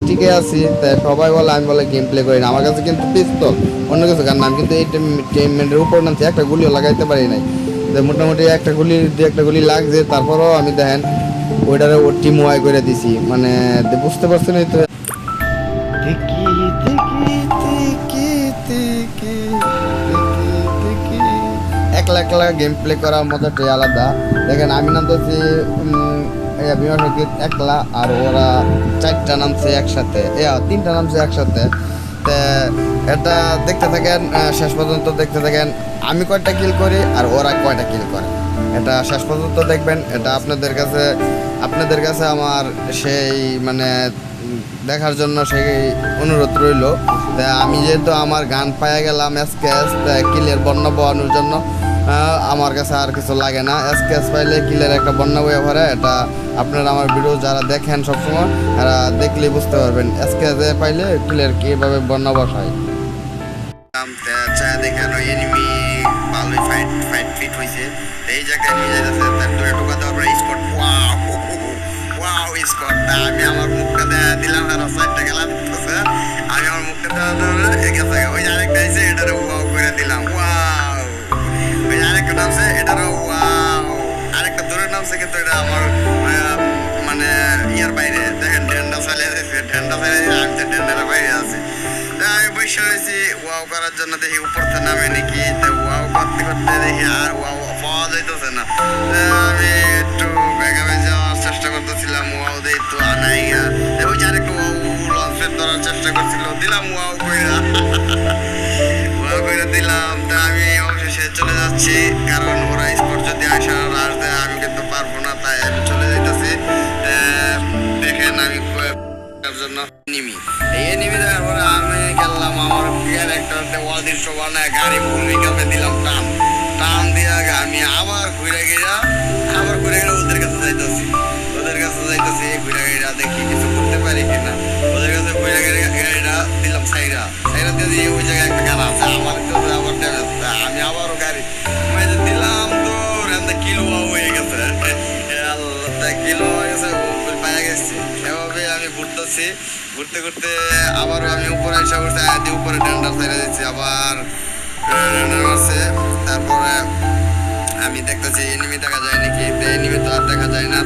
টিকে আছি, তাই সবাই বলে আমি বলে গেম প্লে করি না। আমার কাছে কিন্তু পিস্তল অন্য কিছু কারণ আমি কিন্তু এই টেমেন্টের উপর নামছি, একটা গুলিও লাগাইতে পারি নাই। তো মোটামুটি একটা গুলি লাগছে, তারপরও আমি দেখেন ওইটারে ও টিম ওয়াই করে দিছি, মানে বুঝতে পারছেন এই তো। টিকি টিকি টিকি টিকি টিকি টিকি একলা একলা গেম প্লে করার মজাটাই আলাদা। দেখেন আমি নামতেছি একলা, আর ওরা চারটা নামছে একসাথে, তিনটা নামছে একসাথে। তা এটা দেখতে থাকেন, শেষ পর্যন্ত দেখতে থাকেন আমি কয়টা কিল করি আর ওরা কয়টা কিল করে। এটা শেষ পর্যন্ত দেখবেন। এটা আপনাদের কাছে আমার সেই মানে দেখার জন্য সেই অনুরোধ রইল। তা আমি যেহেতু আমার গান পায়ে গেলাম স্কেচ কিলের বন্যা বহানোর জন্য, আমার কাছে আর কিছু লাগে না। স্কেচ পাইলে কিলের একটা বন্যা বয়ে ভরে। এটা আপনারা আমার ভিডিও যারা দেখেন সবসময় তারা দেখলেই বুঝতে পারবেন স্কেচে পাইলে কিলের কীভাবে বন্যা বসায়। দেখেন ওই এনিমি ভালোই ফাইট ফিট হয়েছে। এই জায়গায় নিয়ে যাচ্ছে তার দূরে ঢোকা দেওয়ার পরে স্পট ওয়াও স্কট। আমি আমার মুখটা দিলাম আর সাইডটা গেলাম, আমি আমার মুখটা দেওয়া ওই আরেকটা আছে এটারও ওয়াও করে দিলাম ওয়াও। ওই আরেকটা নামছে এটারও ওয়াও। আরেকটা দূরে নামছে কিন্তু এটা আমার মানে ইয়ার বাইরে। দেখেন ডেন্ডা চালিয়ে দিয়েছে, ডেন্ডা চালিয়ে দিয়েছে, আমি তো ডেন্ডার বাইরে আছি। আমি বসে রয়েছি ওয়াও করার জন্য, দেখি উপরতে নামে নাকি। ওয়াও করতে করতে দেখি আর ওয়াও পাওয়া যাইতেছে না। আমি একটু বেগামে যাওয়ার চেষ্টা করতেছিলাম, ওয়াও দিয়ে তো আনাই। ওই যে আরেকটু ওয়াও লঞ্চের ধরার চেষ্টা করছিল, দিলাম ওয়াও কইরা ওয়াও কইরা দিলাম। তা আমি অবশেষে চলে যাচ্ছি, কারণ ওরা স্পট যদি আসে আসতে আমি কিন্তু পারবো না, তাই আমি চলে যাইতেছি। দেখেন আমি জন্য নিমি এই নিমি দেওয়ার পরে আমি গেলাম আমার একটা ওয়াদির সবানায় গাড়ি ভূমি কাপে দিলাম টান দিয়ে আমি আবার ঘুরে গিয়ে ওদের কাছে যাইতেছি ঘুরে গিয়ে দেখি কিছু করতে পারি কিনা। ওদের কাছে ঘুরে গিয়ে গাড়িটা দিলাম সাইরা দিয়ে ওই জায়গায় একটা গাড়ি আছে আমার আবার ড্যামেজ। আমি আবারও গাড়ি দিলাম, তো কিলো হয়ে গেছে কিলো হয়ে গেছে পায়ে গেছি। এভাবে আমি ঘুরতে ঘুরতে আবারও আমি উপরে এসে পড়ছি, উপরে ডেন্ডার ছেড়ে দিচ্ছি, আবার ডেন্ডার মারছে। তারপরে আমি দেখতেছি এনিমি দেখা যায় নাকি, এনিমি তো আর দেখা যায় না।